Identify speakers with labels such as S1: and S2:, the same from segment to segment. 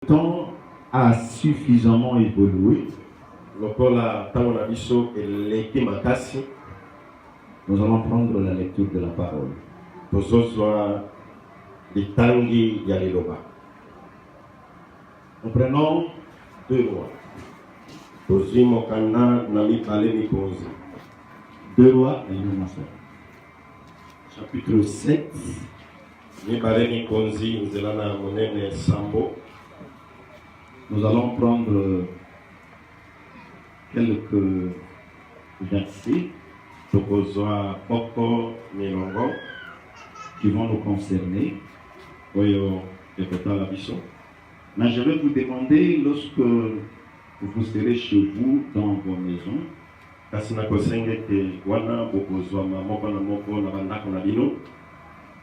S1: Le temps a suffisamment évolué. Nous allons prendre la lecture de la parole. Nous prenons 2 rois. 2 rois et nous commençons. Chapitre 7. Nous allons prendre quelques versets qui vont nous concerner. Mais je vais vous demander, lorsque vous serez chez vous dans vos maisons,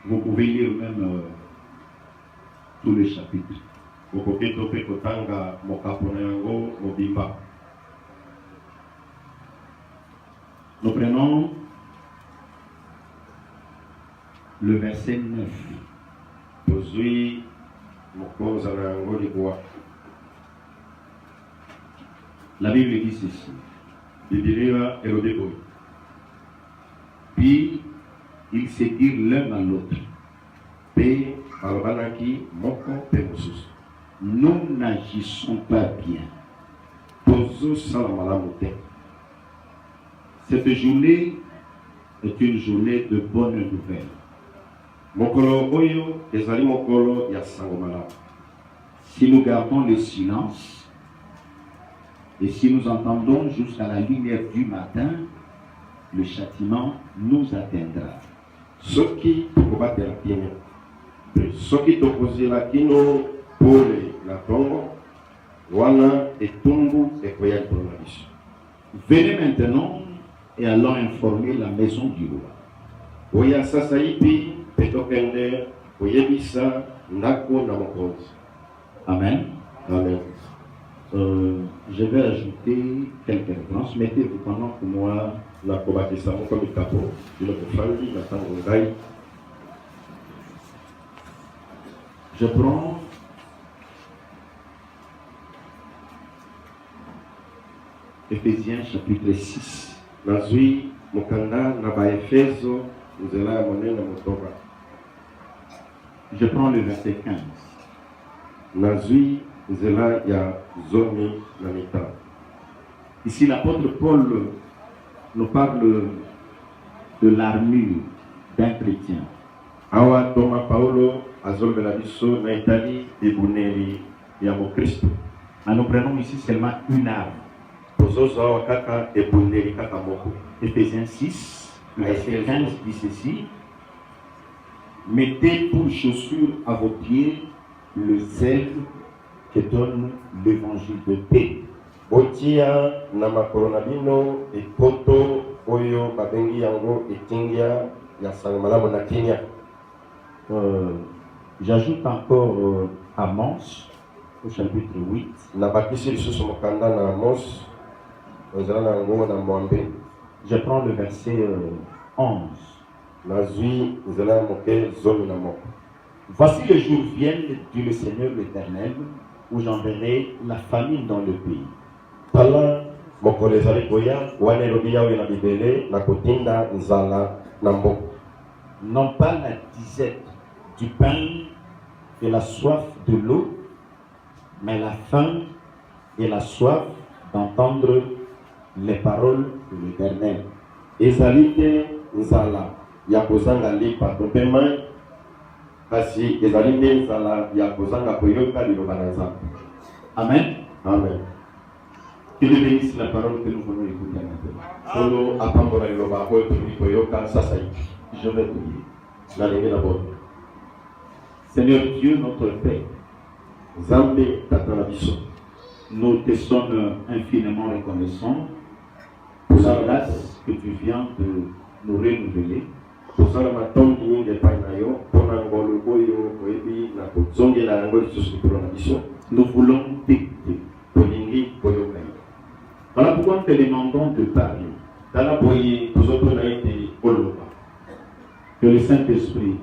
S1: vous pouvez lire même tous les chapitres. Nous prenons le verset 9. La Bible dit ceci. Puis ils se dirent l'un à l'autre, nous n'agissons pas bien. Cette journée est une journée de bonne nouvelle. Si nous gardons le silence et si nous entendons jusqu'à la lumière du matin, le châtiment nous atteindra. Venez maintenant et allons informer la maison du roi. Amen.
S2: Amen.
S1: Je vais ajouter quelques références. Mettez-vous pendant que moi je prends Éphésiens chapitre 6. Je prends le verset 15. Ici, l'apôtre Paul nous parle de l'armure d'un chrétien. Mais nous prenons ici seulement une arme. Éphésiens 6, verset 15 dit ceci. Mettez pour chaussure à vos pieds le zèle que donne l'évangile de paix. J'ajoute encore Amos au chapitre 8. Je prends le verset 11. Voici les jours viennent, dit le Seigneur l'Éternel, où j'enverrai la famine dans le pays. Non pas la disette du pain et la soif de l'eau, mais la faim et la soif d'entendre les paroles de l'Éternel. Amen.
S2: Amen.
S1: Que Dieu bénisse la parole que nous venons écouter maintenant. Je vais prier. Seigneur Dieu, notre Père, nous te sommes infiniment reconnaissants pour la grâce que tu viens de nous renouveler. Nous voulons t'écouter. Voilà pourquoi nous te demandons de parler. Que le Saint-Esprit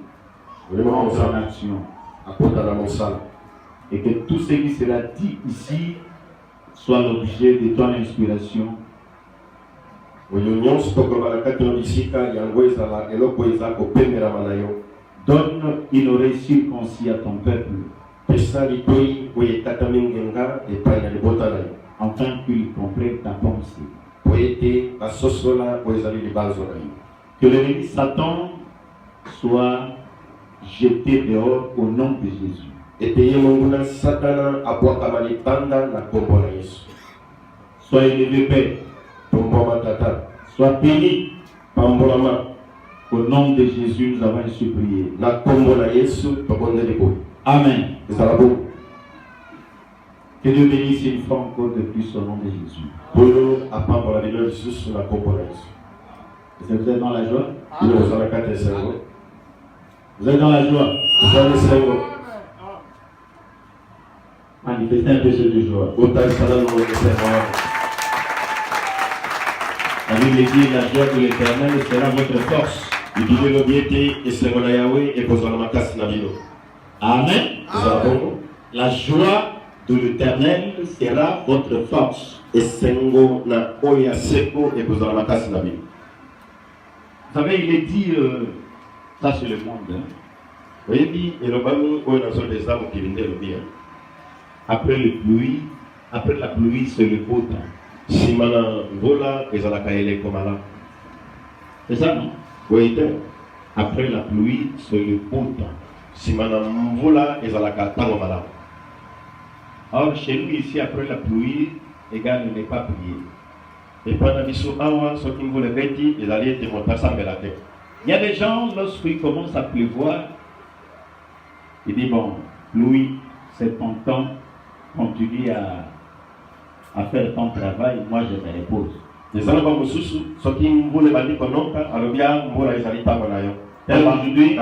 S1: prenne en action Et que tout ce qui sera dit ici soit l'objet de ton inspiration. Donne une oreille circoncis à ton peuple, afin qu'il comprenne ta pensée. Que l'ennemi Satan soit jeté dehors au nom de Jésus. Sois élevé, Père. Sois béni. Au nom de Jésus, nous avons ainsi prié. Amen. Que Dieu bénisse une fois encore de plus au nom de Jésus. Est-ce que vous êtes dans la joie? Vous êtes dans la joie? Manifestez un peu de joie. La Bible dit la joie de l'Éternel sera votre force. Amen. La joie de l'Éternel sera votre force. Vous savez, il est dit, ça c'est le monde. Hein. Après la pluie, c'est le beau temps. C'est ça, non? Oui. Après la pluie, c'est le beau temps. Or, chez nous, ici, après la pluie, les gars ne n'est pas prié. Il y a des gens, lorsqu'il commence à pleuvoir, ils disent, bon, pluie, c'est ton temps, continue à faire ton travail, moi je me repose. Aujourd'hui,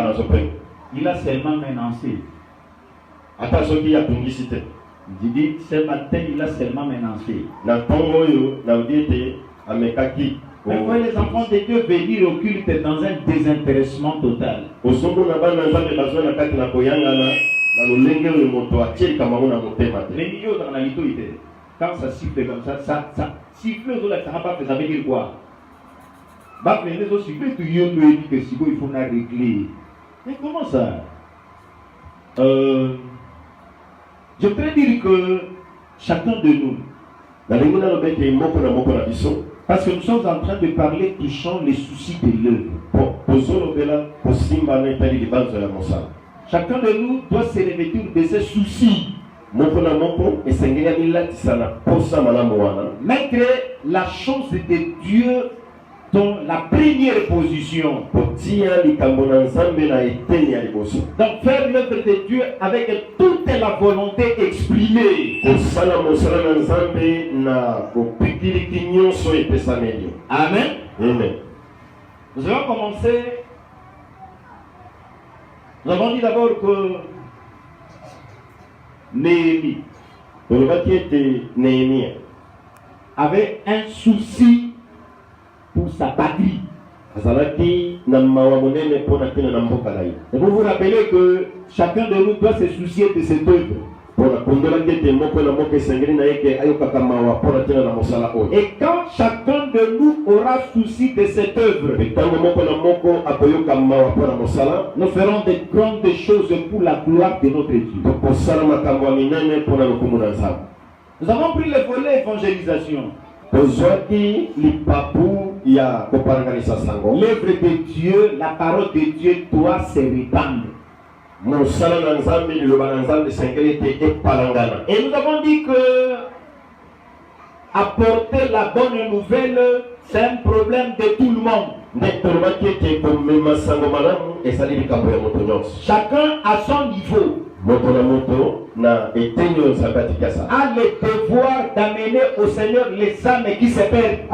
S1: il a seulement menacé. Il dit, ce matin, il a seulement menacé. Mais quand les enfants de Dieu venir au culte dans un désintéressement total. Les milieux dans la liturgie, quand ça siffle comme ça siffle aux autres, ça veut dire quoi? Les autres sifflent, tout le monde dit que si il faut la régler. Mais comment ça? Je voudrais dire que chacun de nous, parce que nous sommes en train de parler touchant les soucis de l'œuvre. Chacun de nous doit se revêtir de ses soucis. Mettre la chose de Dieu dans la première position. Donc faire l'œuvre de Dieu avec toute la volonté exprimée. Amen. Amen. Nous allons commencer. Nous avons dit d'abord que Néhémie avait un souci pour sa patrie. Et vous vous rappelez que chacun de nous doit se soucier de cette œuvre. Et quand chacun de nous aura souci de cette œuvre, nous ferons de grandes choses pour la gloire de notre Dieu. Nous avons pris le volet évangélisation. L'œuvre de Dieu, la parole de Dieu doit se répandre. Et nous avons dit que apporter la bonne nouvelle, c'est un problème de tout le monde. Chacun à son niveau a le devoir d'amener au Seigneur les âmes qui se perdent.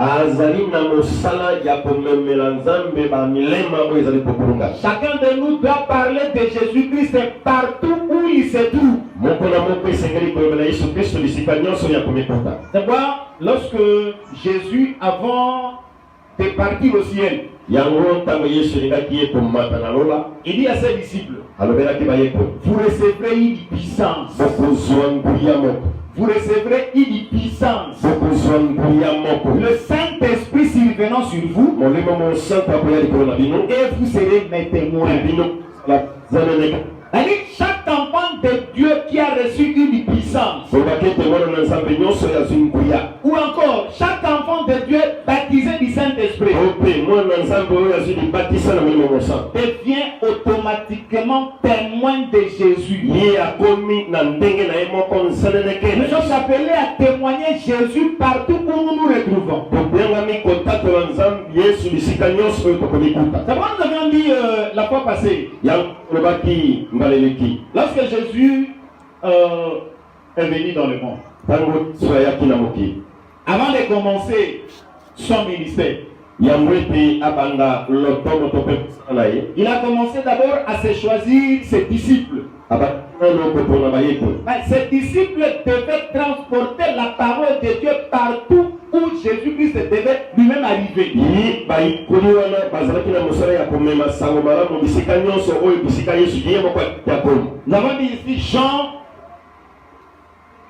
S1: Chacun de nous doit parler de Jésus-Christ partout où il se trouve. C'est pourquoi lorsque Jésus, avant de partir au ciel, Il dit à ses disciples, vous recevrez une puissance. Vous recevrez une puissance. Le Saint-Esprit survenant sur vous, et vous serez mes témoins. Chaque enfant de Dieu qui a reçu une puissance, ou encore chaque enfant de Dieu baptisé du Saint-Esprit, devient automatiquement témoin de Jésus. Nous sommes appelés à témoigner Jésus partout où nous nous retrouvons. C'est pourquoi nous avions dit la fois passée, lorsque Jésus est venu dans le monde, avant de commencer son ministère, il a commencé d'abord à se choisir ses disciples. Ces disciples devaient transporter la parole de Dieu partout où Jésus-Christ devait lui-même arriver. Nous avons dit ici, Jean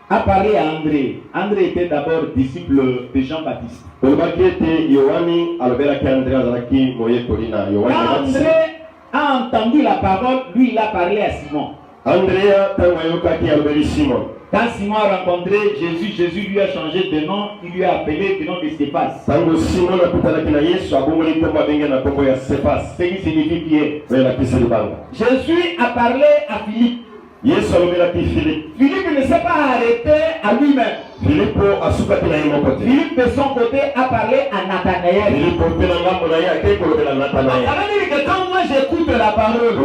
S1: a parlé à André. André était d'abord disciple de Jean-Baptiste. Quand André a entendu la parole, lui il a parlé à Simon. Quand Simon a rencontré Jésus, Jésus lui a changé de nom, il lui a appelé le nom de Céphas. Ce qui signifie Pierre. Jésus a parlé à Philippe. Philippe ne s'est pas arrêté à lui-même. Philippe de son côté a parlé à Nathanaël. Ça veut dire que quand moi j'écoute la parole,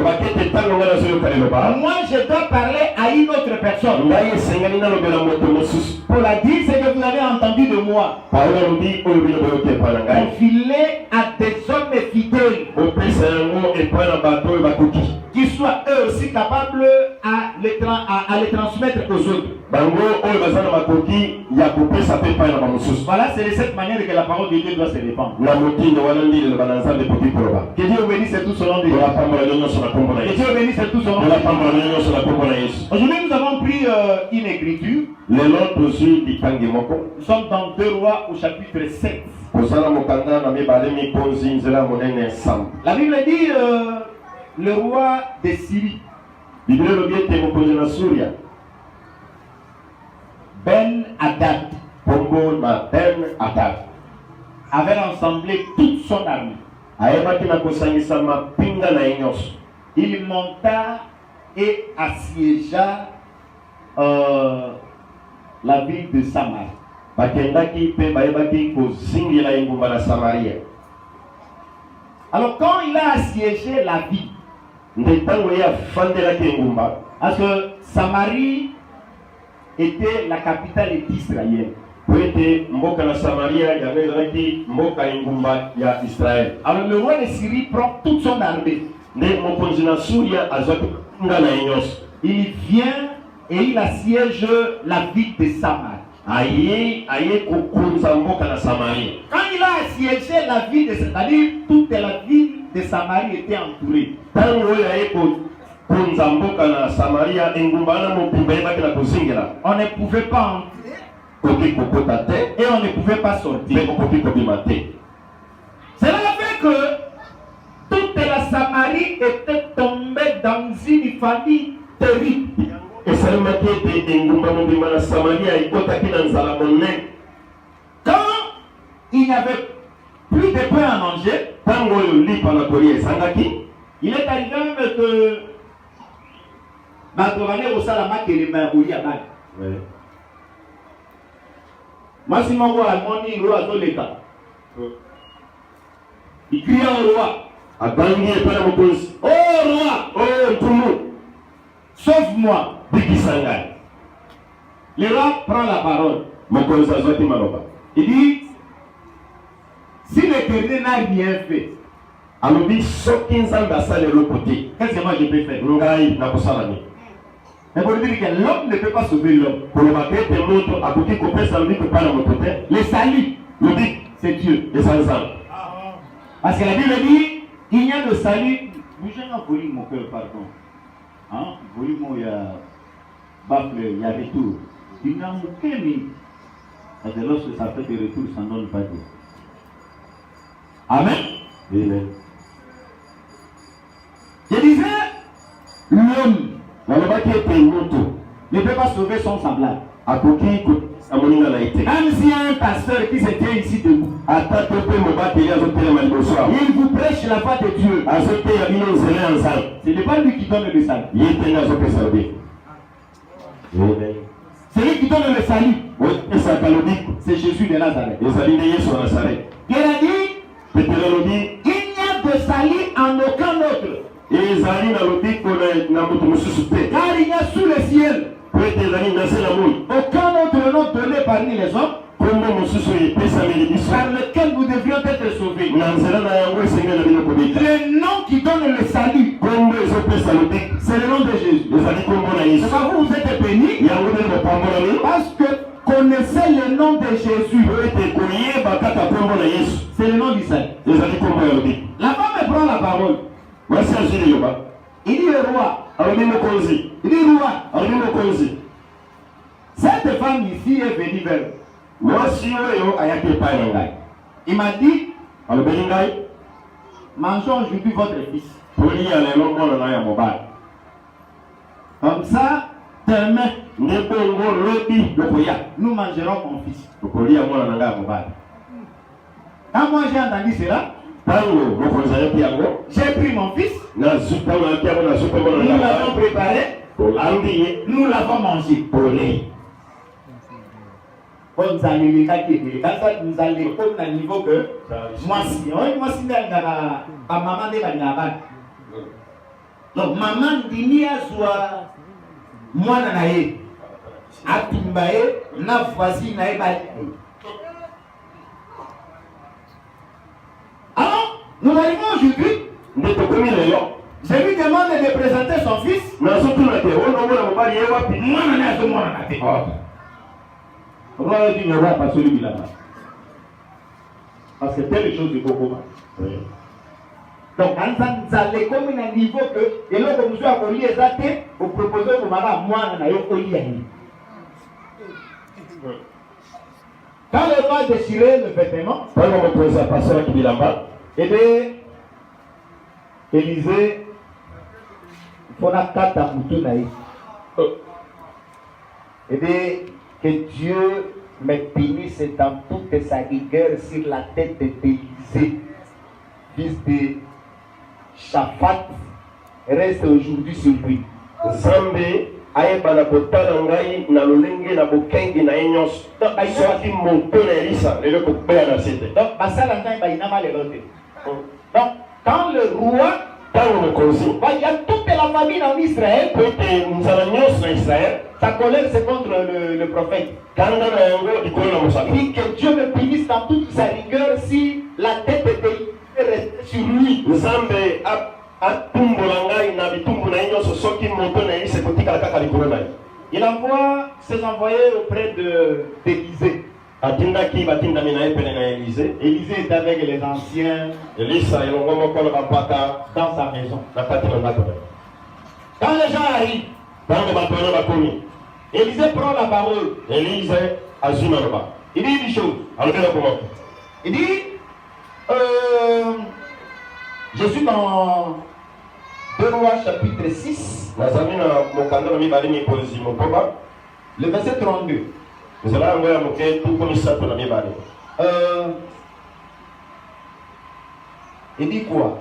S1: moi je dois parler à une autre personne pour la dire ce que vous avez entendu de moi. Confiez à des hommes fidèles qui soient eux aussi capables à les transmettre aux autres. Voilà, c'est de cette manière que la parole de Dieu doit se répandre. Que Dieu bénisse tout son nom de Dieu. Que Dieu bénisse tout son nom de Dieu. Aujourd'hui, nous avons pris une écriture. Nous sommes dans 2 Rois au chapitre 7. La Bible dit le roi de Syrie, Ben Hadad, avait rassemblé toute son armée. Il monta et assiégea la ville de Samarie. Alors quand il a assiégé la ville, parce que Samarie était la capitale d'Israël. Alors le roi de Syrie prend toute son armée. Il vient et il assiège la ville de Samarie. Quand il a assiégé la ville de Samarie, c'est-à-dire toute la ville de Samarie était entourée. On ne pouvait pas entrer et on ne pouvait pas sortir. Cela fait que toute la Samarie était tombée dans une famille terrible. Quand il n'y avait plus de pain à manger, il est arrivé même que il crie au roi. Oh roi, sauve-moi. Le roi prend la parole. Il dit, si l'Éternel n'a rien fait, qu'est-ce que moi je peux faire? Mais pour dire que l'homme ne peut pas sauver l'homme. Le salut, c'est Dieu. Parce que la Bible dit, il y a le salut. Vous j'ai envoyé mon cœur, pardon. Hein? Vous voyez, moi, il y a baffle, il y a retour. Il n'y a aucun mis. Parce que lorsque ça fait des retours, ça ne donne pas Dieu. Amen. Amen. Je disais, l'homme, ne peut pas sauver son semblable. Même s'il y a un pasteur qui se tient ici debout, il vous prêche la foi de Dieu. Ce n'est pas lui qui donne le salut. C'est lui qui donne le salut. C'est Jésus de Nazareth. Il a dit, il n'y a de salut en aucun autre. Car il y a sous le ciel aucun autre nom donné parmi les hommes par lequel nous devrions être sauvés. Le nom qui donne le salut, c'est le nom de Jésus. C'est pas vous êtes bénis parce que connaissez le nom de Jésus. C'est le nom du salut. La femme prend la parole. Il dit le roi. Il dit roi. Cette femme ici est venue vers moi. Il m'a dit, mangeons aujourd'hui votre fils. Comme ça, demain, nous mangerons mon fils. Quand moi j'ai entendu cela, j'ai pris mon fils, nous l'avons préparé, nous l'avons mangé. Nous allons comme à niveau que moi si maman donc maman dit moi nanaye atumbaye na voisine nae bali. Alors nous arrivons aujourd'hui. Je lui demande de présenter son fils. Roi dit ne roi pas celui là-bas. Parce que telle chose de beaucoup. Donc, vous allez comme un niveau que, et là, comme vous avez exaté, vous proposez au maman, moi, on a eu quand le roi déchirait le vêtement, et bien, Élisée, il faut la carte à Moutonaï. Et bien, que Dieu me bénisse dans toute sa rigueur sur la tête d'Élisée, fils de Shaphat, reste aujourd'hui sur lui. Donc, quand le roi, il y a toute la famille en Israël, sa colère c'est contre le prophète. Il dit que Dieu me bénisse dans toute sa rigueur si la tête d'Élisée reste sur lui. Il envoie ses envoyés auprès d'Élisée. Élisée est avec les anciens dans sa maison. Quand les gens arrivent, Élisée prend la parole. Il dit une chose. Il dit je suis dans 2 Rois chapitre 6, le verset 32. Il dit quoi?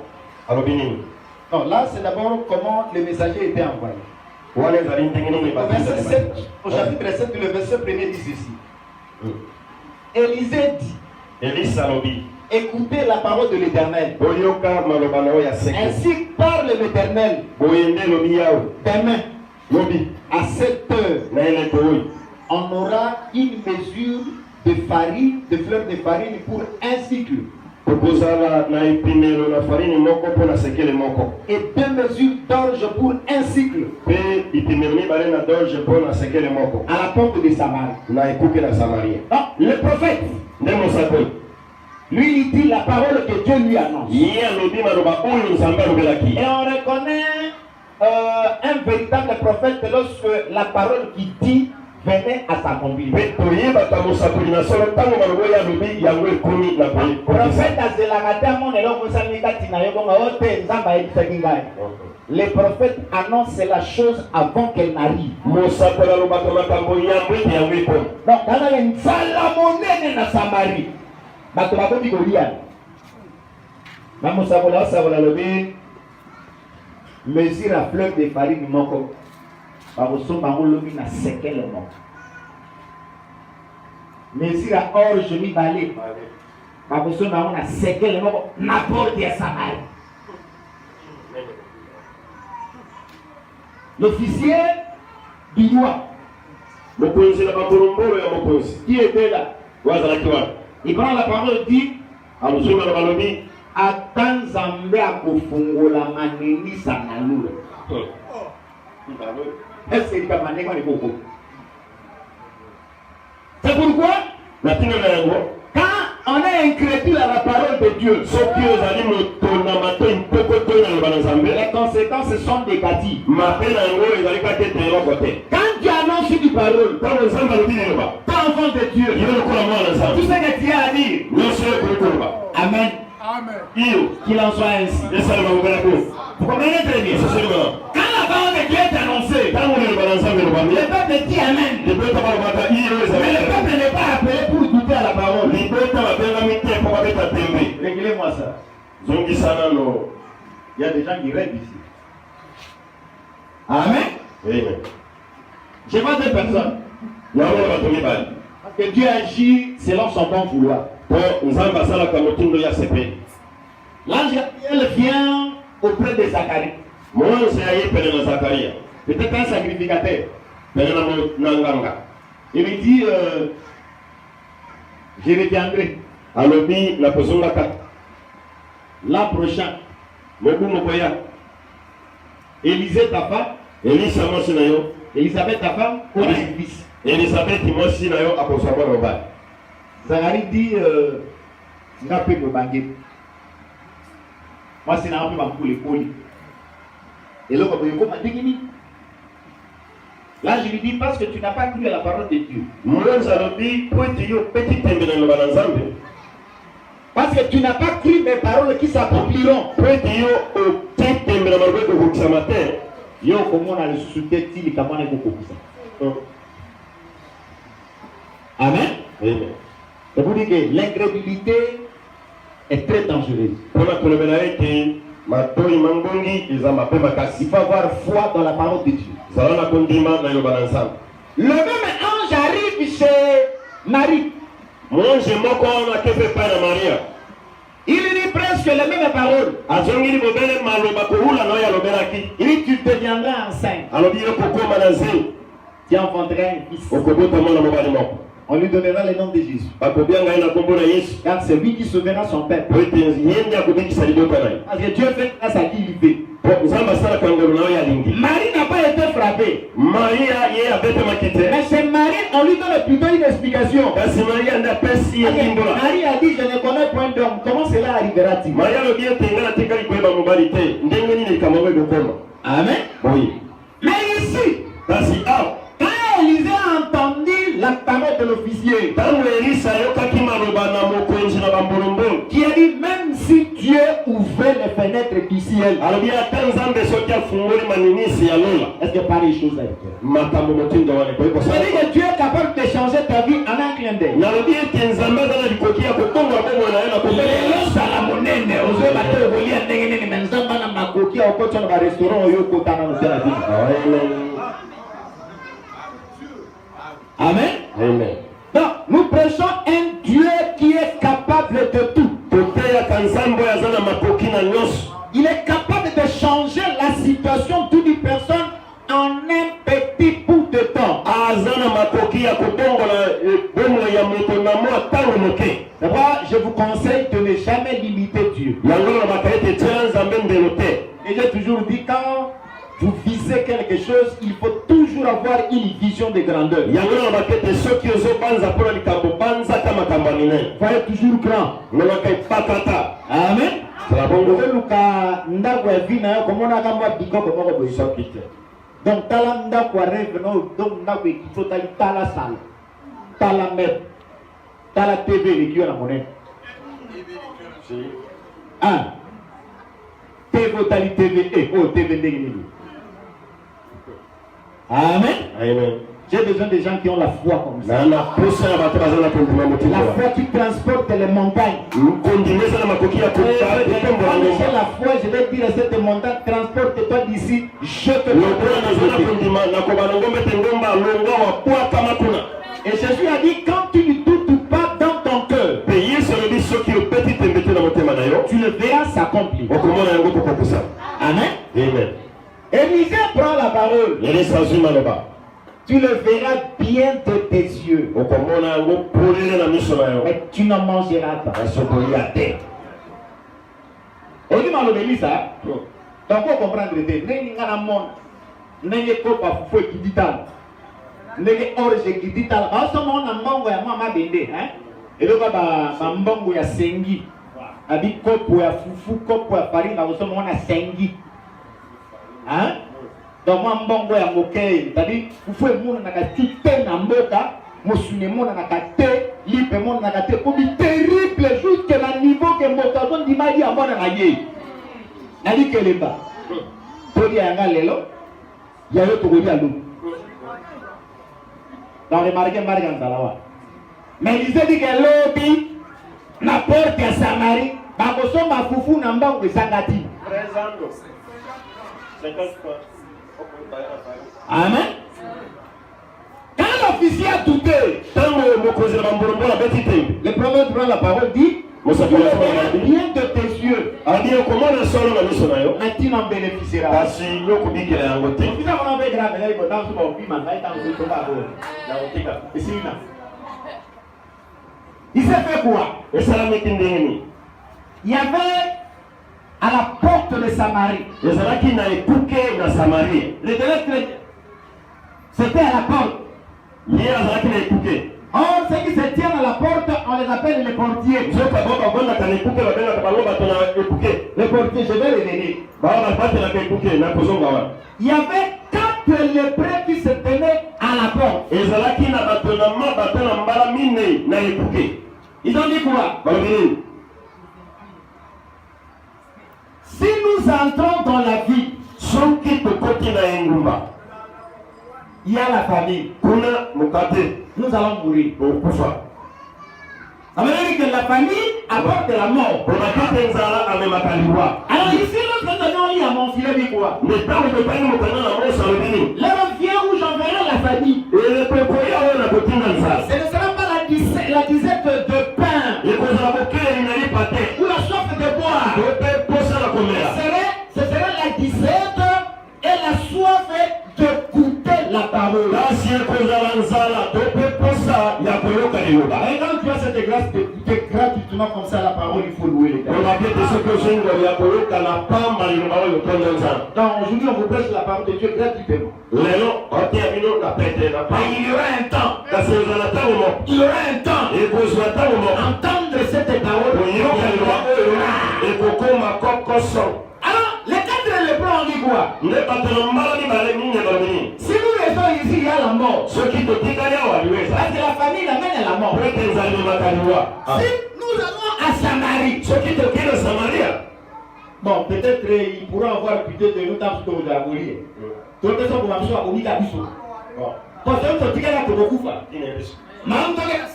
S1: Non, là c'est d'abord comment le messager était envoyé. Au verset 7, au chapitre 7, le verset 1er dit ceci. Élisée dit, écoutez la parole de l'Éternel. Ainsi parle l'Éternel. Demain, à 7 heures, on aura une mesure de farine, de fleurs de farine pour un cycle. Et 2 mesures d'orge pour un cycle. À la porte de Samarie. Non, le prophète Lui, il dit la parole que Dieu lui annonce. Et on reconnaît un véritable prophète lorsque la parole qu'il dit venait à s'accomplir. Le prophète annonce la chose avant qu'elle n'arrive. Donc, dans une salamone na Samarie, mesure à fleur de farine moko. Mesure à orge mi balé. Na sekel moko na porte ya Samarie. L'officier du roi, qui était là, il prend la parole et dit attends Zambé à Kofungola Manini Sanaloula. Est-ce que c'est pourquoi quand on est incrédule à la parole de Dieu, les conséquences sont négatives. Quand Dieu annonce une parole, pas enfant de Dieu, tout ce que tu as à dire, amen. Qu'il en soit ainsi. Vous comprenez très bien. Quand la parole de Dieu est annoncée, le peuple dit amen. Mais le peuple n'est pas appelé pour douter à la parole. Réglez-moi ça. Il y a des gens qui rêvent ici. Amen. Je vois deux personnes. Parce que Dieu agit selon son bon vouloir. L'ange Gabriel vient auprès de Zacharie. Peut-être un sacrificateur. Il lui dit je reviendrai. L'an prochain. Élisée ta femme. Elisabeth ta femme ou ton fils. Zacharie dit moi c'est un peu ma poule poli. Et là je lui dis parce que tu n'as pas cru à la parole de Dieu. Parce que tu n'as pas cru mes paroles qui s'accompliront. Yo comment on a le sous-tête il comment on est beaucoup ça. Amen. C'est pour dire que l'incrédulité est très dangereuse. Il faut avoir foi dans la parole de Dieu. Le même ange arrive chez Marie. Il dit presque les mêmes paroles. Il dit tu deviendras enceinte. Tu enfanteras un fils. On lui donnera le nom de Jésus. Car c'est lui qui sauvera son peuple. Parce que Dieu fait grâce à qui il fait. Marie n'a pas été frappée. Mais c'est Marie, on lui donne plutôt une explication. Marie a dit je ne connais point d'homme. Comment cela arrivera-t-il? Amen. Oui. Mais ici, quand Élisée a entendu la parole de l'officier, qui a dit même si Dieu ouvrait les fenêtres du ciel, est-ce que pareille chose est? C'est-à-dire que Dieu est capable de changer ta vie en un clin d'œil. Amen.
S2: Amen.
S1: Donc, nous prêchons un Dieu qui est capable de tout. Il est capable de changer la situation d'une personne en un petit bout de temps. D'abord, je vous conseille de ne jamais limiter Dieu. Et j'ai toujours dit quand vous visez quelque chose, il faut toujours avoir une vision de grandeur. Voyez toujours grand. Amen. Donc, talanda kwa rêve no, donc na kwa kitotali tala sala, tala met, tala TV likiwa na monene. Ah, TV tali TV, oh TV ndenge. Amen. Amen. J'ai besoin de gens qui ont la foi comme ça. La foi qui transporte les montagnes. J'ai la foi, je vais dire à cette montagne, transporte-toi d'ici, je te Et Jésus a dit, quand tu ne doutes pas dans ton cœur, tu le verras s'accomplir. Amen. Amen. Élisée prend la parole. Tu le verras bien de tes yeux. Mais tu n'en mangeras pas. On dit mal au ça. Donc pour comprendre le thé, n'est pas fou qui dit tal. N'est orge qui dit tal. En ce moment, on a mango ya mama bende, hein. Et le baba mbongo ya sengi. Abi kopo ya fufu, kopo ya farine, en ce moment on a sengi. Hein? Donc moi mbongo ya mokei, c'est-à-dire vous pouvez mona na katite na mboka, mosune mona na kate, lipe mona na kate, ko bi terrible jusque na niveau que mboka don di mali amona na ye. Na di kelemba. To di anga lelo, ya yo to godi alu. Dans les marqués marqués salawa. Mais il dit que lobi na porte ya Samarie, ba ko so ma fufu na mbongo esangati. Présento. Amen. Quand l'officier a douté, le prophète prend la parole, dit, bien de tes yeux, mais tu n'en bénéficieras. Il s'est fait quoi? Il y avait à la porte de Samarie. C'était à la porte. Or, ceux qui se tiennent à la porte, on les appelle les portiers. Les portiers, je vais les donner. Il y avait 4 lépreux qui se tenaient à la porte. Ils ont dit quoi? Si nous entrons dans la vie, il y a la famille. Nous allons mourir. Ça veut dire que la famille apporte la mort. Alors ici, notre Seigneur lit à mon filet dit quoi? L'heure vient où j'enverrai la famille. Ce ne sera pas la disette de pain ou la soif de boire. Ce serait la disette et la soif de goûter la parole. Et quand tu as cette grâce d'écouter gratuitement comme ça la parole, il faut louer les gars. Donc aujourd'hui on vous prêche la parole de Dieu gratuitement. Il y aura un temps. Il y aura un temps. Entendre cette parole. Alors, les 4 lépreux ont dit quoi? Si nous restons ici, il y a la mort. Parce que la famille l'amène à la mort. Si nous allons à Samarie, bon, peut-être ils pourront avoir plutôt de nous dans ce que vous avez voulu. Tout le monde va se faire au milieu de parce que tu as beaucoup de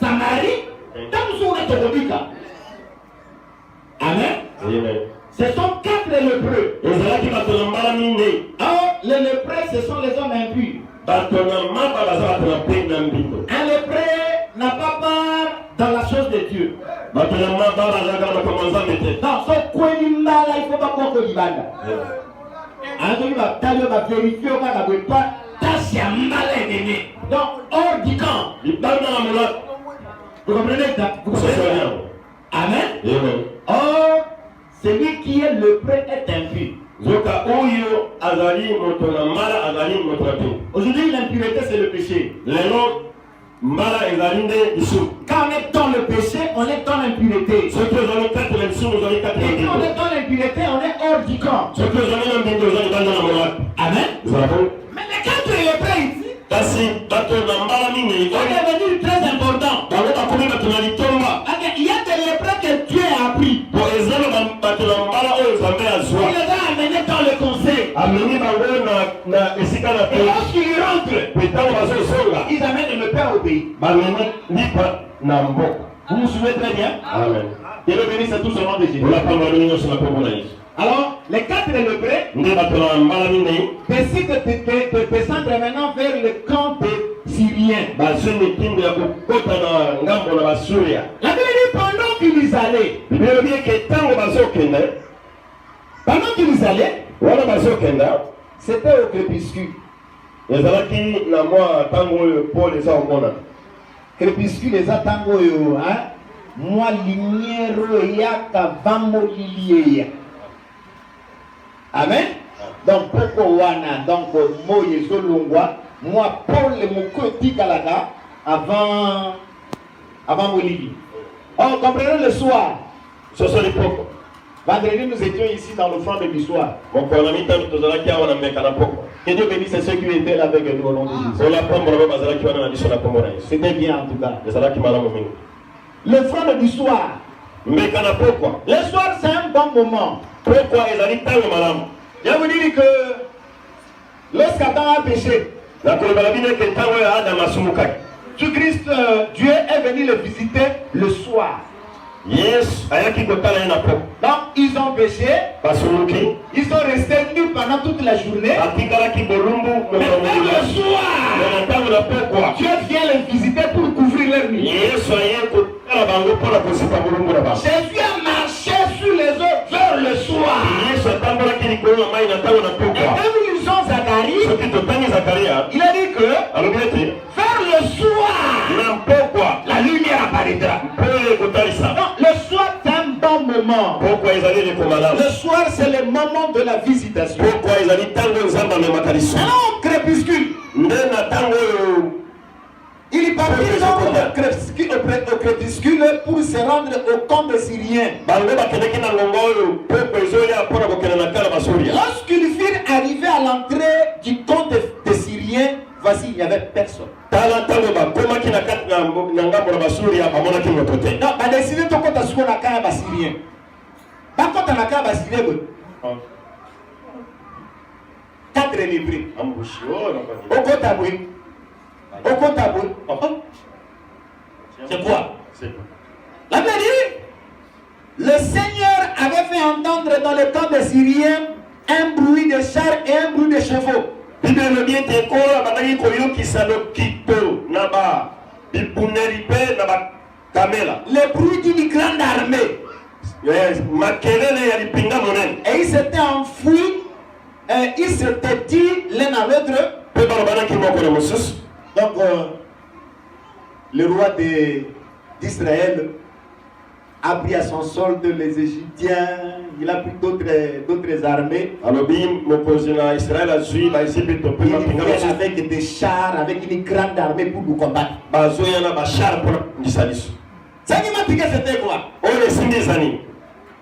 S1: Samarie, tant que vous êtes au milieu. Amen. Ce sont 4 lépreux. Or, les lépreux, ce sont les hommes impurs. Un lépreux n'a pas part dans la chose de Dieu. Dans son coin du mal, il ne faut pas qu'on se dise. Il va vérifier au cas de pas. Donc, hors du camp. Vous comprenez ça? Amen. Or, celui qui est le prêtre est impur. Aujourd'hui, l'impureté, c'est le péché. Quand on est dans le péché, on est dans l'impureté. Et quand on est dans l'impureté, on est hors du camp. Amen. Mais les 4 lépreux ici, on est devenu très important. Il y a des lépreux que Dieu a appris. Il les a amenés dans le conseil. Et lorsqu'ils rentrent, ils amènent le Père au pays. Vous vous souvenez très bien?
S2: Amen.
S1: Dieu bénisse tout son nom de Jésus. Alors, les 4 lépreux décident de descendre maintenant vers le camp des Syriens. La Bible dit pendant qu'ils allaient, c'était au crépuscule. Crépuscule les attendent, hein? Moi, lumière, yaka, vamo, lilie. Amen. Donc, pourquoi wana, donc, Moïse, Longwa, moi, Paul, mon côté Galaga, avant Molili. Oh, comprenez le soir.
S2: Ce sont les propres.
S1: Vendredi, nous étions ici dans le front de l'histoire. Que Dieu bénisse ceux qui étaient là avec nous au nom de Jésus. C'était bien en tout cas. Le front de l'histoire. L'histoire, c'est un bon moment.
S2: Pourquoi ils
S1: Je vous dis que lorsqu'Adam a péché, Christ, Dieu est venu le visiter le soir.
S2: Yes,
S1: Donc ils ont péché, ils sont restés nus pendant toute la journée. Mais même le soir, Dieu vient les visiter pour couvrir leur nuit. Jésus a marché sur les eaux vers le soir. Et quand nous lisons Zacharie, il a dit que vers le soir, la lumière apparaîtra. Non, le soir c'est un bon moment. Le soir c'est le moment de la visitation. Alors au crépuscule, il est parti au crépuscule pour se rendre au camp des Syriens. Lorsqu'ils furent arrivés à l'entrée du camp des Syriens, voici, il n'y avait personne. Non, on a décidé de compter sur la carte Syrien. Par contre, la carte Syrien, 4 lépreux. Au compte. C'est quoi? La Bible dit, le Seigneur avait fait entendre dans le camp des Syriens un bruit de chars et un bruit de chevaux. Le bruit d'une grande armée. Et ils s'étaient enfouis, ils s'étaient dit l'un à l'autre. Donc, le roi d'Israël a pris à son solde les Égyptiens, il a pris d'autres armées. Il vient avec des chars, avec une grande armée pour nous combattre. Ça qui m'a piqué, c'était quoi?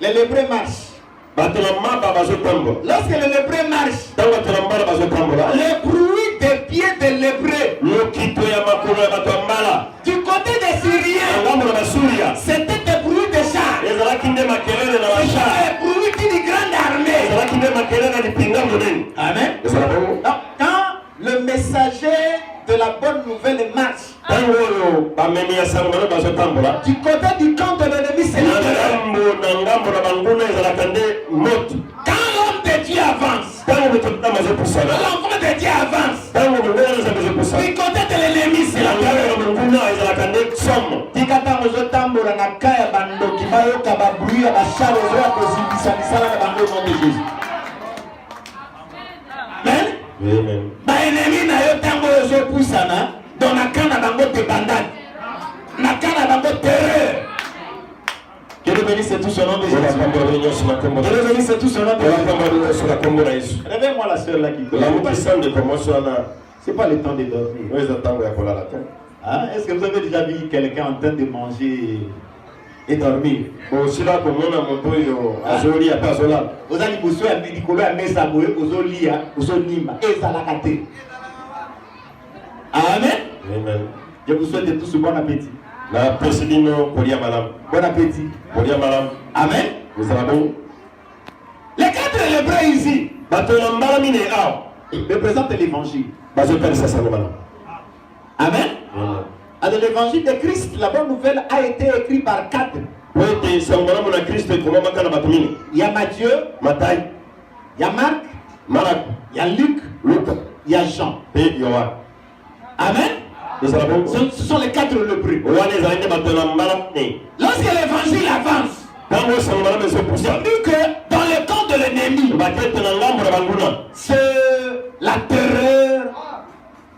S1: Les lépreux marchent. Lorsque les lépreux marchent, le bruit des pieds des lépreux du côté des Syriens, c'était des bruits de chars. C'était des bruits d'une grande armée. Amen. Donc, quand le messager de la bonne nouvelle marche du côté du camp de l'ennemi, c'est quand l'homme de Dieu avance, l'enfant de Dieu avance, du côté de l'ennemi, c'est la Amen. Ennemi na yo tango zo pusana dans la canne bango de bandade. Na canne bango terreur. Que Dieu bénisse tout son nom de Jésus. Que Dieu bénisse tout son nom de Jésus. Réveille-moi la sœur là qui dort. C'est pas le temps de dormir. Hein? Est-ce que vous avez déjà vu quelqu'un en train de manger et dormir?
S2: Aussi là, comme on a monté, Azoli a pas Zola.
S1: Vous allez vous souhaiter un médicolo à Mesa Boé, aux Olia, aux Onima, et ça la gâté. Amen.
S2: Amen.
S1: Je vous souhaite tous bon appétit.
S2: La Pessidino, Polia Madame.
S1: Bon appétit.
S2: Polia Madame.
S1: Amen.
S2: Vous avez bon?
S1: Les 4 Hébreux ici représentent l'évangile. Amen. Alors l'évangile de Christ, la bonne nouvelle a été écrite par 4. Il y a Matthieu, il y a Marc, il y a Luc, il y a Jean. Amen. Ce sont les 4 lépreux. Lorsque l'évangile avance, on dit que dans le camp de l'ennemi, c'est la terreur,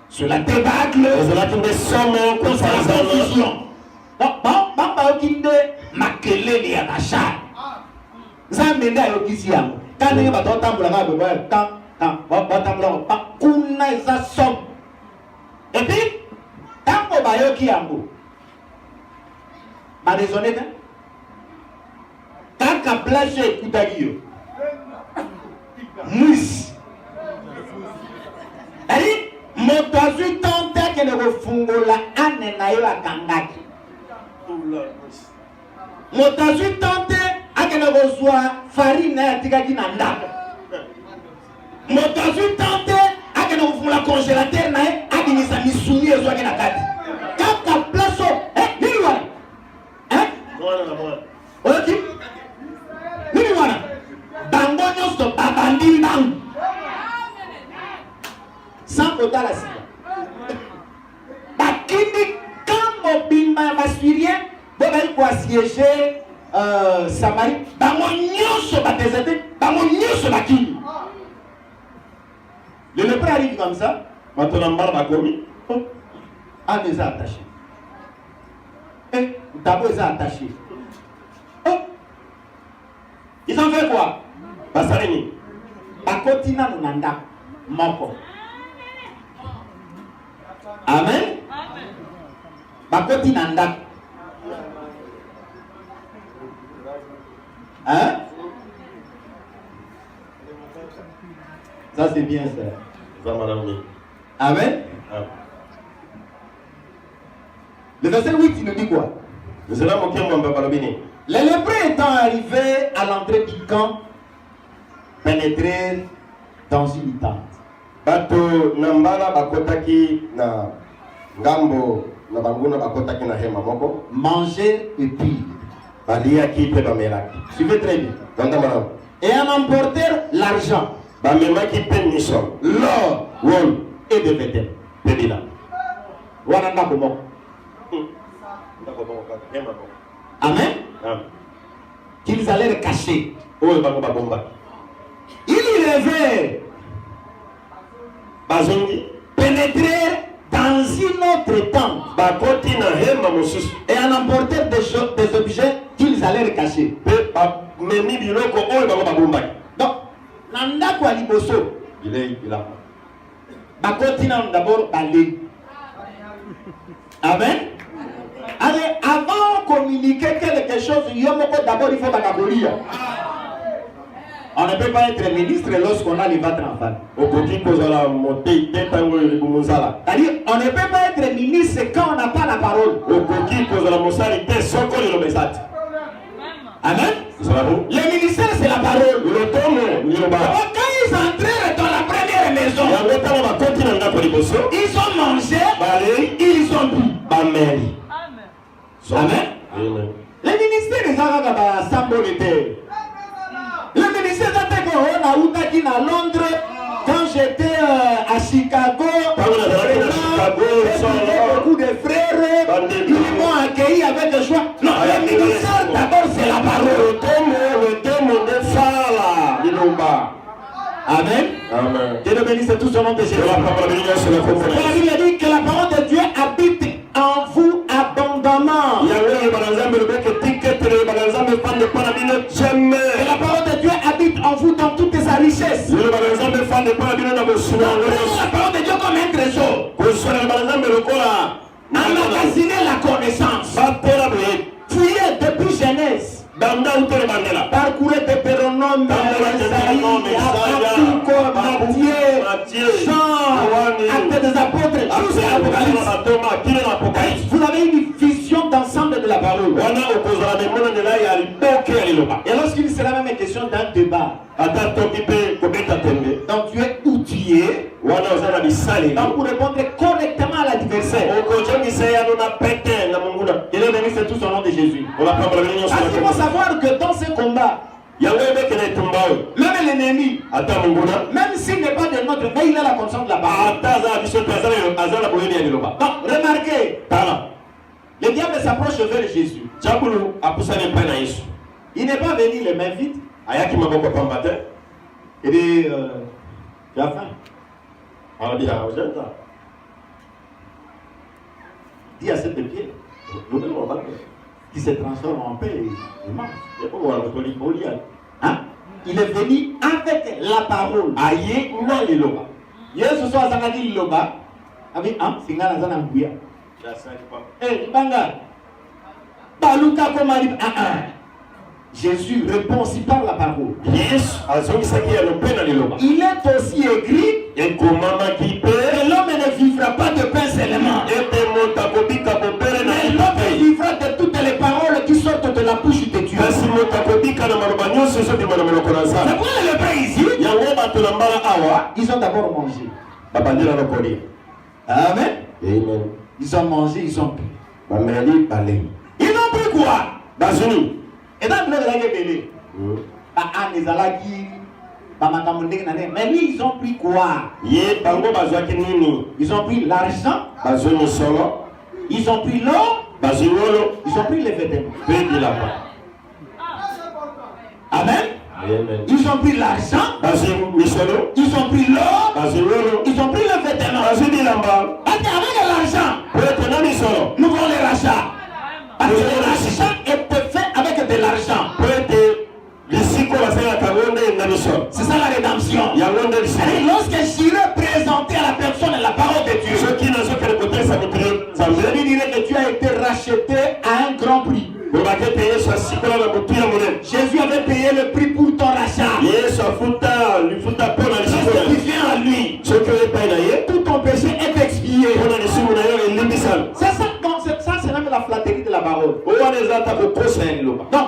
S1: c'est la débâcle, c'est la confusion. Donc, et puis, tango bayoki yango baresone te kaka place ekutaki yo mwisi ali moto azwi tante akende kofungola ane na yo akangaki moto azwi tante akende kozwa farine na ye atikaki na ndako moto azwi tante akende kofungola congélateur na ye abimisa misuni ezwaki na kati kaka place nini wana oyoki nini wana bango nyonso babandi mbangu sans kotala sika bakindi kan mobimba ya basyrien bo bali koasiége Samarie bango nyonso badéserte bango nyonso bakindi. Le lépreux arrive comme ça. Maintenant, on va commis. Ah, mais ça attaché. D'abord, ils sont attachés. Ils ont fait quoi? Basarini. Bakotina Nanda. Moko. Amen. Bakotina Nanda. Hein? Ça c'est bien ça. Amen. Le verset 8 il nous dit quoi? Les lépreux étant arrivés à l'entrée du camp, pénétrèrent dans une tente.
S2: Bato nambala bakotaki na ngambo na banguna bakotaki na hema moko.
S1: Manger et puis
S2: baliaki pe bamelaki.
S1: Suivez très bien. Et en emportèrent l'argent.
S2: Bamemaki pe niso.
S1: L'or, wol et des vêtements. Pédila. Wananda komo. Amen. Qu'ils allaient cacher. Ils rêvaient. Pénétrer dans une autre tente. Et en emporter des objets qu'ils allaient cacher. Donc, nanda kwa liboso. Bakotina d'abord balé. Amen. Allez, avant de communiquer quelque chose, d'abord il faut bagabolia. On ne peut pas être ministre lorsqu'on a les ventres en face. C'est-à-dire, on ne peut pas être ministre quand on n'a pas la parole. Amen. Le ministère, c'est la parole. Quand ils entrèrent dans la première maison, ils ont mangé, ils ont bu. Amen. Amen. Le ministère des Arabes s'embolait. Le ministère d'Attaque à Londres, quand j'étais à Chicago, beaucoup de frères, ils m'ont accueilli avec joie. Non, le ministère d'abord c'est la parole. Amen. Dieu le bénisse tout son nom de Jésus. La Bible dit que la parole de Dieu habite en vous abondamment. Et la parole de Dieu habite en vous dans toutes sa richesse. La parole de Dieu comme un trésor. En Vous avez une vision d'ensemble de la parole. Et lorsqu'il sera même une question d'un débat, donc tu es outillé donc pour répondre correctement à l'adversaire. Il est venu, c'est tout au nom de Jésus. Parce qu'il faut savoir que dans ce combat, même l'ennemi, même s'il n'est pas de notre, mais il a la conscience de la parole. Donc, remarquez, le diable s'approche vers Jésus. Il n'est pas venu les mains vides. Il dit, tu as faim. Dis à cette pied qui se transforme en paix et mange. Hein? Il est venu avec la parole. Yesu soit Zangadi Loba. Avec un Singana Zanambuya. Eh, Banga. Baluka Komari. Jésus répond aussi par la parole. Il est aussi écrit que l'homme ne vivra pas de pain seulement, mais l'homme vivra de toutes les paroles qui sortent de la bouche de Dieu. C'est pourquoi les Hébreux ici, ils ont d'abord mangé. Amen. Ils ont mangé, ils ont pris. Ils ont pris quoi? Et dans le mais lui, ils ont pris quoi? Ils ont pris l'argent, ils ont pris l'or, ils ont pris les vêtements. Amen. Ils ont pris l'argent, ils ont pris l'or, ils ont pris les vêtements. Avec l'argent, nous voulons les rachats. Parce que l'argent était fait avec de l'argent. C'est ça la rédemption. Et lorsque j'irai présenter à la personne la parole de Dieu, je lui dirai que tu as été racheté à un grand prix. Jésus avait payé le prix pour ton rachat. Lorsque tu viens à lui, tout ton péché est expié. C'est ça, c'est même la flatterie de la parole. Donc,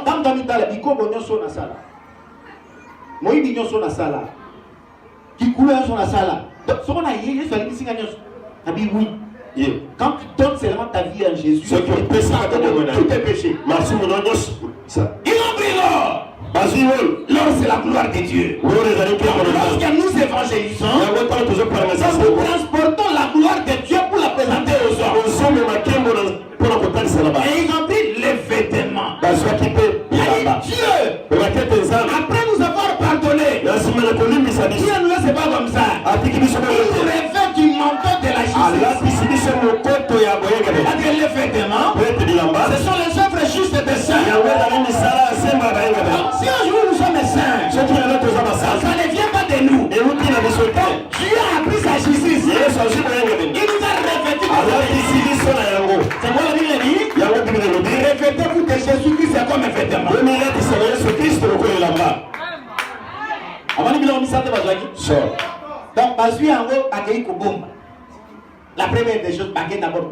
S1: dans le temps, il faut la sala. Moi, il y a une sala. Qui coule sur la sala. Donc, ce qu'on a dit, c'est que si oui. Quand tu donnes seulement ta vie à Jésus, tu peux pardonner tous tes péchés. Ils ont pris l'or. L'or, c'est la gloire de Dieu. Lorsque nous évangélisons, nous transportons la gloire de Dieu pour la présenter aux hommes. Et ils ont pris les vêtements. Dieu, après nous avoir pardonné, Dieu nous laisse pas comme ça. Il nous revêt du manteau de la justice. Les vêtements, ce sont les œuvres justes des saints. Si un jour nous sommes saints, ça ne vient pas de nous. Dieu a appris sa justice. Il nous a revêtu de sa justice. C'est quoi la Bible dit? Revêtez-vous de Jésus-Christ, c'est comme un vêtement. Donc, la première des choses, d'abord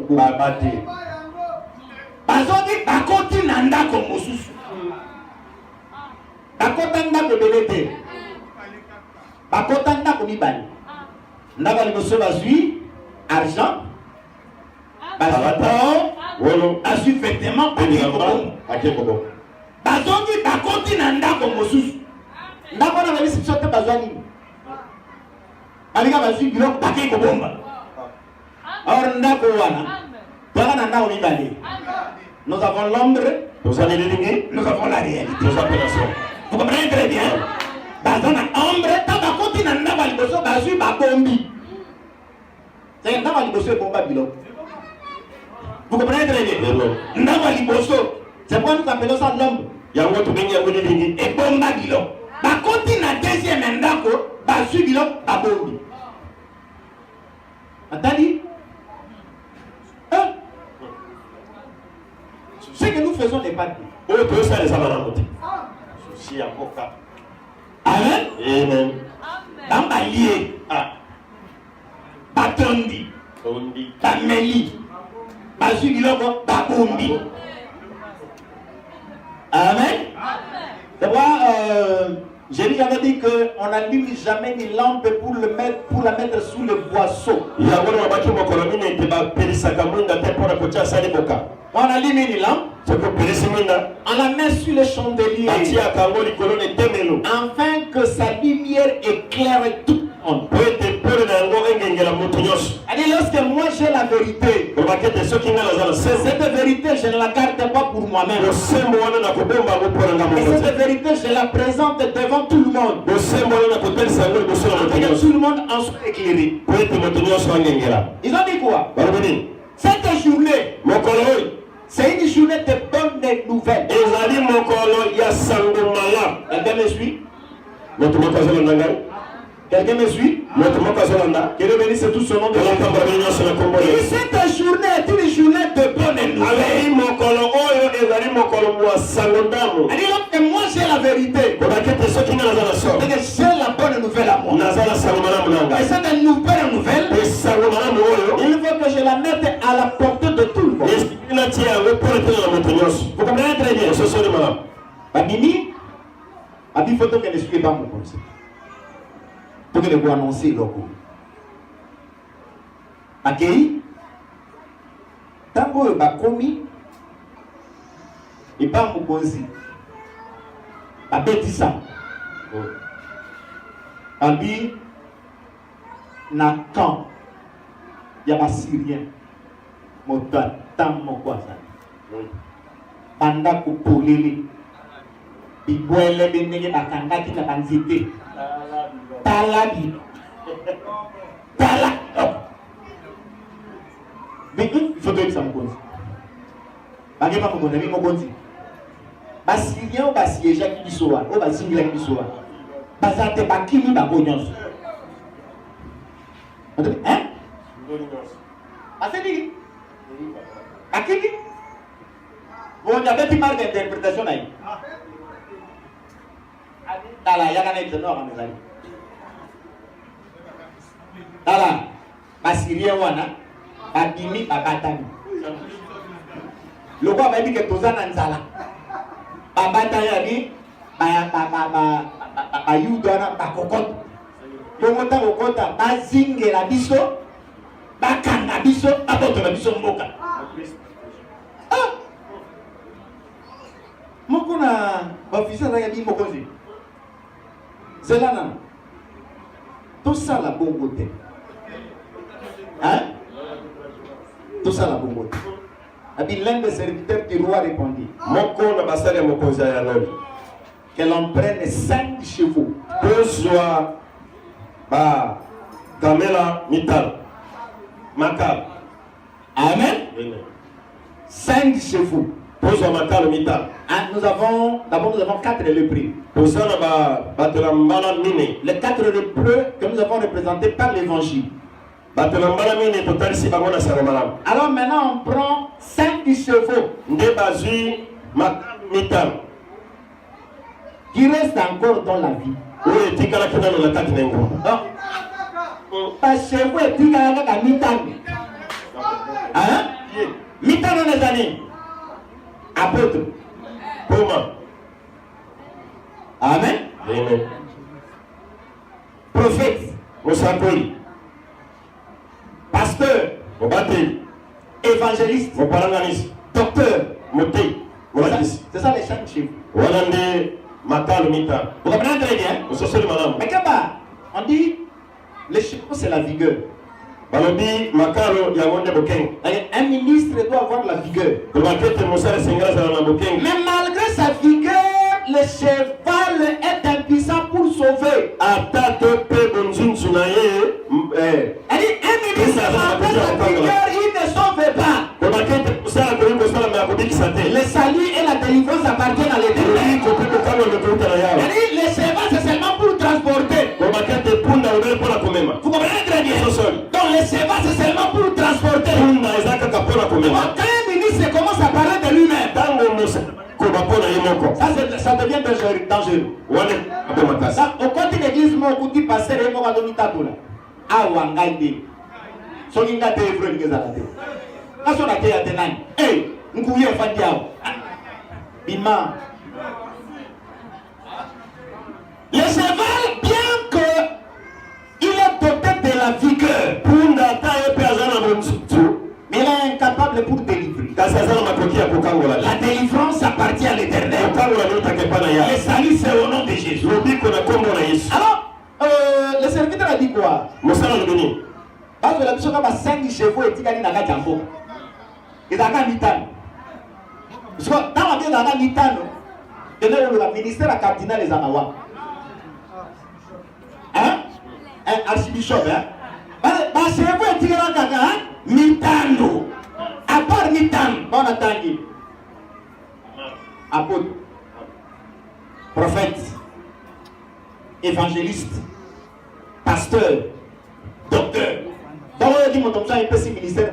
S1: argent, vêtements, nous avons l'ombre, nous avons la réalité. Vous comprenez très bien? Vous comprenez très bien? C'est pourquoi nous appelons ça l'ombre. Et bomba bilo. Bakoti na deuxième ndako, basu bilo, babombi. Attendez. Ce que nous faisons n'est pas dit. Amen.
S2: Amen.
S1: Dans ma lié. Batondi. Bameli. bazui biloko babombi. Amen. Tu vois, Jésus avait dit qu'on n'allume jamais une lampe pour la mettre sous le boisseau. On allume une lampe, on la met sur le chandelier, afin que sa lumière éclaire tout le monde. Et lorsque moi j'ai la vérité, cette vérité je ne la garde pas pour moi-même. Et cette vérité je la présente devant tout le monde. Afin que tout le monde en soit éclairé. Ils ont dit quoi? Cette journée, c'est une journée de bonnes nouvelles. Quelqu'un me suit? Quelqu'un me suit? Que le bénisse tout son nom de Jésus. Cette journée est une journée de bonnes nouvelles. Et moi j'ai la vérité. Et que j'ai la bonne nouvelle à moi. Et cette nouvelle nouvelle, il faut que je la mette à la portée de tout le monde. Vous comprenez très bien? Babini, il faut que ne suive pas mon conseil. Pour que vous annoncer le coup. Accueilli, tant que vous avez commis, et pas mon conseil. A bêtisa. Abi, na camp, il y a pas Syrien. Mon tam, mon quoi ça. Panda kupulili. Bibuele benenge bakanga ki na banzite. Talabi. Talak. Mais il faut que ça me connaisse. Bagé pas me connaître, mais me connaisse. Basirien ou basieja qui bisoa, ou basingla qui bisoa. Basate bakini bagonyos. Hein? Aseli. Akini? Bon, il y avait une marque d'interprétation là. Tala, il y a un exemple à mes amis. Tala, basirien wana, babimi, babatami. Le roi m'a dit que tout ça n'a pas. Babatami, bayudana, bakokot. Tomota kokota, bazinge la biso, bakanga biso, apoto la biso mboka. Moko na officier na yabi mokozi. C'est là non. Tout ça la bonne côté. Hein? Tout ça la bonne côté. L'un des serviteurs du roi répondit. Moko na basale mokozi ya noli. Que l'on prenne 5 chevaux. Besoin ba Gamela Mital. Makal. Amen. 5 chevaux. Nous avons 4 lépreux. Les 4 lépreux que nous avons représentés par l'évangile. Alors maintenant on prend 5 chevaux qui restent encore dans la vie. Pas chevaux et puis hein? Mitan dans les années. Apôtre. Amen. Amen. Prophète. Pasteur. Évangéliste. Docteur. C'est ça les 5 chiffres. Vous comprenez très bien? Mais on dit les chiffres c'est la vigueur. Un ministre doit avoir la vigueur. Mais malgré sa vigueur, le cheval est impuissant pour sauver. Un ministre malgré sa vigueur, il ne sauve pas. Le salut et la délivrance appartiennent à l'Éternel. Le cheval c'est seulement pour transporter. Vous comprenez très bien? Donc le cheval c'est seulement pour transporter. Quand un ministre commence à parler de lui-même, ça devient dangereux. Au côté de l'église, mon coup de passer et mon adonitaboula. Ah, wangaïde. Soginga te evre ni gezalate. Aso na te ya tenani. Eh, nkuye fandiao. Bima. Le cheval, bien que il est doté de la vigueur, mais il est incapable pour délivrer. La délivrance appartient à l'Éternel. Le salut, c'est au nom de Jésus. Alors, le serviteur a dit quoi? Parce que la mission a 5 chevaux et Tigani n'a pas jambo. Il a un mitano. Parce que dans la vie, il a un mitano. Le ministère a cardinal les Anawa. Hein? Un archibishop, hein? Parce que vous êtes tiré en caca, hein? Mitano. À part mitano, bon attendez. Apôtre, prophète, évangéliste, pasteur, docteur. Dans le dit mon homme, il peut se ministère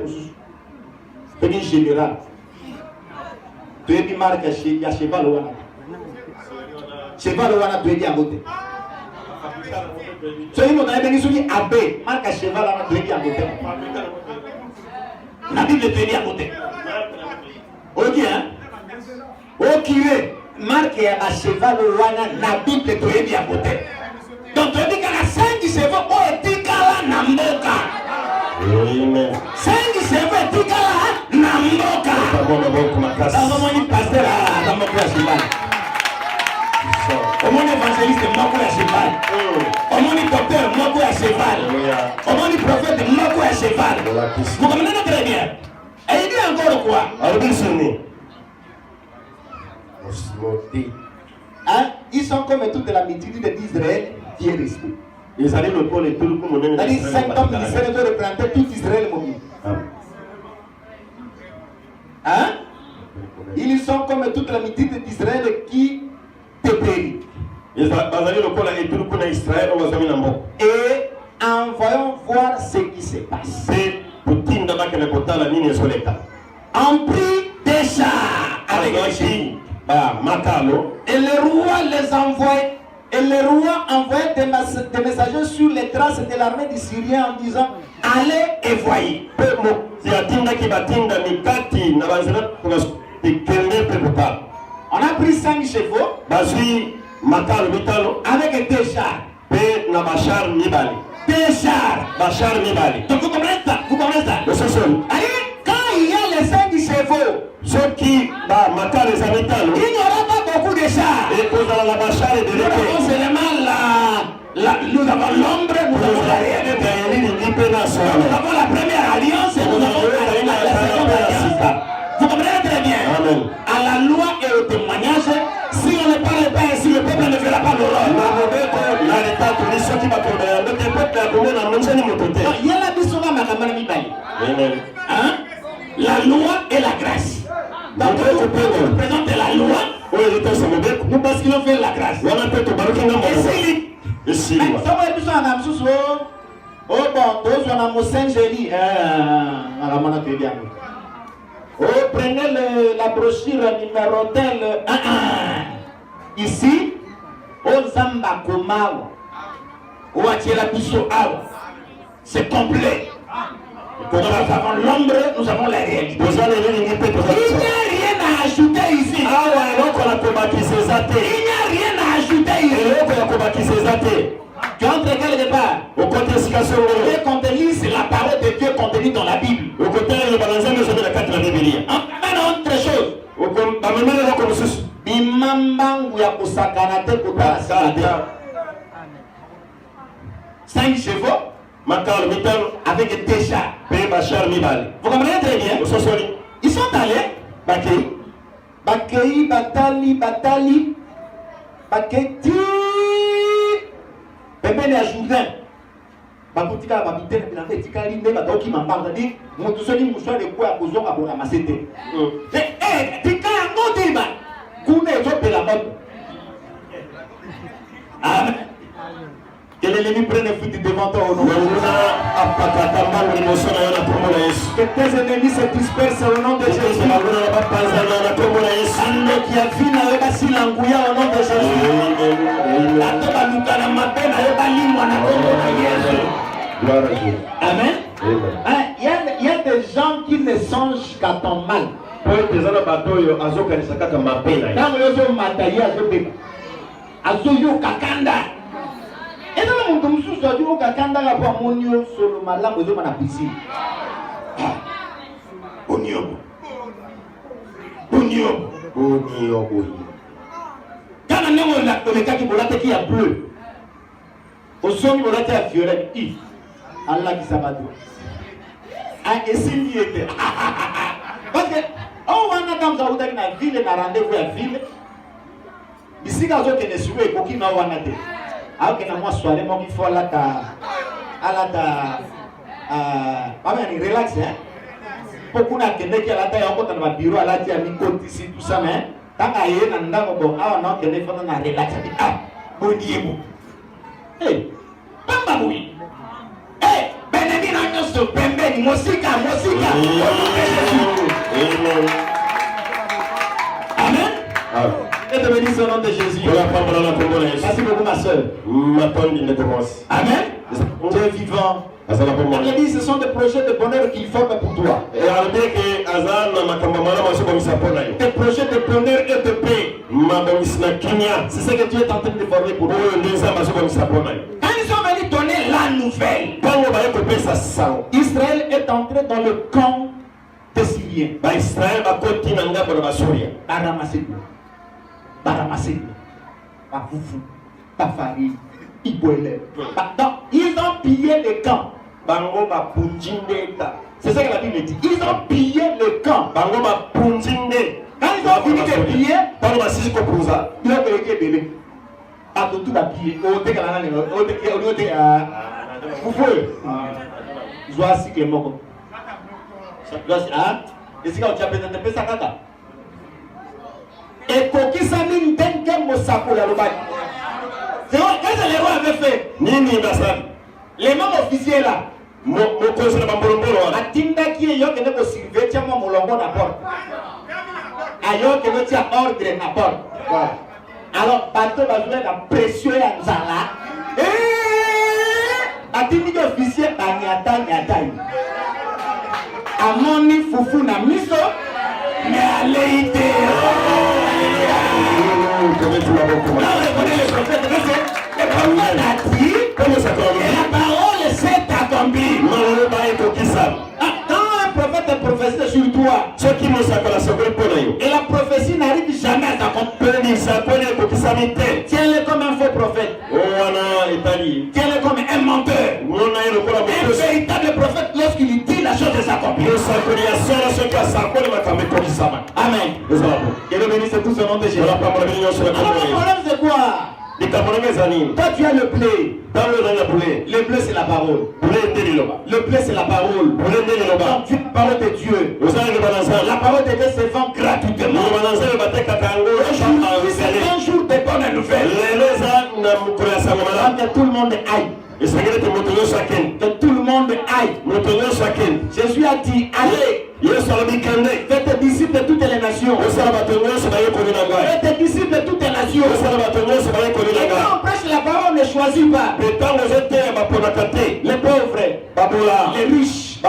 S1: de ministre général. Tu es dit marque à cheval ou cheval ou tu es dit à côté. So il m'a dit souci abbé, marque à cheval là tu es dit à côté. La Bible te dit à côté. Ok hein? Ok marque à cheval ou la Bible te dit à côté. Donc tu dis qu'à la 5 chevaux oh tikala na mboka. Amen. 5 chevaux tikala na mboka. Dans mon pasteur dans mon cheval. Au mon évangéliste, moko à cheval. Au mon docteur, moko à cheval. Au mon prophète, moko à cheval. Vous comprenez très bien. Et il dit encore quoi? Hein? Ils sont comme toute la multitude d'Israël qui est restée.
S2: Ils allaient le pôle et tout le monde.
S1: C'est-à-dire 5 hommes d'Israël doivent représenter tout Israël mobile. Hein? Ils sont comme toute la multitude d'Israël qui dépérit.
S2: Et
S1: envoyons voir ce qui se passe. On prit des chars avec les chevaux. Et le roi les envoie. Et le roi envoyait des messagers sur les traces de l'armée des Syriens en disant allez et voyez. On a pris 5 chevaux avec des chars. Des chars. Donc vous comprenez ça? Vous comprenez ça? Allez, quand il y a les 5 chevaux, il n'y aura pas beaucoup de chars. Nous avons l'ombre, nous avons la réalité. Nous avons la première alliance et nous avons la seconde alliance. Vous comprenez très bien?
S2: Amen.
S1: À la loi et au témoignage, si on ne parle pas ainsi, le peuple ne fera pas l'horreur. Il y a la mission à hein? La loi et la grâce. Donc nous présentons la loi, nous basculons vers la grâce. Et si ça va être ça, oh bon, tous on a mon Saint-Gély. Oh, prenez la brochure numérotelle 1. Ici, au Zamba Komao, au Atiela Bisso Awa, c'est complet. Nous avons l'ombre, nous avons la réalité. Il n'y a rien à ajouter ici. Il n'y a rien à ajouter ici. Tu entres quelque part. Et qu'on te lise la parole de Dieu contenue dans la Bible. Enfin, autre chose. Bimambangu ya kusakanate kutasate. 5 chevaux avec des chars. Vous comprenez très bien? Ils sont allés. Bakei, Batali. Baketi. Pembeni ya Jourdain. Bakutika babitene bilanga etikali nde batoki mambanga di mutu soni muswa de kwa kozonga ko ramasser te. Tika yango diba. Kuna ezopela moto. Amen. Que l'ennemi prenne fuite devant toi au nom de Jésus. Que tes ennemis se dispersent au nom de Jésus. Ando qui a vu na yoba silanguya au nom de Jésus. La toba lukana mapena yoba limwa na kombo na Yesu. Amen. Hein, il y a des gens qui ne songent qu'à ton mal. Quand vous matériel, azoyo kakanda. Et dans le monde, nous sommes kakanda la voix monio sur le malam de la piscine. Onio. Quand on a le cas qui volait qui a bleu. Au son il volait à violet. Allah qui s'abat. Ah, et c'est lié. Parce que, oh, on a dans la ville, on a rendez-vous à la ville. Ici, quand on est sur le coquin, on a été. Alors que dans soirée, il faut aller relax. Beaucoup de gens qui ont été au bureau, à la ici, tout ça, mais tant qu'il y a un endroit, on a relax. Ah, bon Dieu. Hey, Bamba oui. Hey, Benjamin Agnosto, Pembe, Mosika. Amen. Et de bénir son nom de Jésus. Merci beaucoup ma soeur. Amen. Tu es vivant. Il dit ce sont des projets de bonheur qu'il forment pour toi. Des projets de bonheur et de paix. C'est ce que tu es en train de former pour toi. Quand ils sont venus donner la nouvelle, Israël est entré dans le camp des Syriens. Baramasé, pas foufou, pas farine, ils ont pillé le camp. C'est ça que la Bible dit. Ils ont pillé le camp. Quand ils ont fini de piller, ils ont été bébés. À tout à piller. Ils ont assis que mort. Et c'est quand tu as besoin de ça. Et Kokisami Ndenke Mosako la Lobaki. C'est vrai, qu'est-ce que les rois avaient fait? Les membres officiels là. Atinda qui est yo que ne peut surveiller tiens mon longo d'abord. Ayo que ne tient ordre d'abord. Alors bateau va jouer la pression à Nzala. Atinda officiel nyata. Amoni fufu na miso. Mais allez la parole s'est accomplie. Quand un prophète est prophétisé sur toi, et la prophétie n'arrive jamais à s'accomplir, tiens-le comme un faux prophète. Tiens-le comme un menteur. Un véritable prophète, lorsqu'il dit la chose s'accomplit. Amen. Que le bénisse tout ce nom de Jésus. Alors le problème c'est quoi? Toi tu as le blé. Le blé c'est la parole. Le blé c'est la parole. Donc tu parles de Dieu. La parole de Dieu se vend gratuitement. C'est un jour de bonne nouvelle. Que tout le monde aille. Que tout le monde aille. Jésus a dit allez. Faites disciples de toutes les nations. Faites disciples de toutes les nations. Et quand on prêche la parole, on ne choisit pas. Les pauvres, les riches,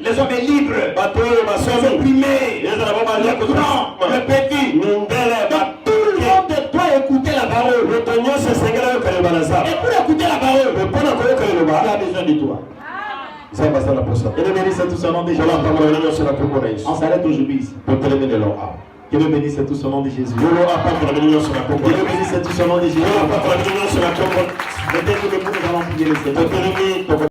S1: les hommes libres, les opprimés, le grand, le petit. Donc tout le monde doit écouter la parole. Et pour écouter la parole, il a besoin de toi. Que Dieu bénisse tout son nom de Jésus. On s'arrête aujourd'hui ici. Que Dieu bénisse tout son nom de Jésus. Que Dieu bénisse tout son nom de Jésus. Mettez tout le monde, nous allons prier le Seigneur.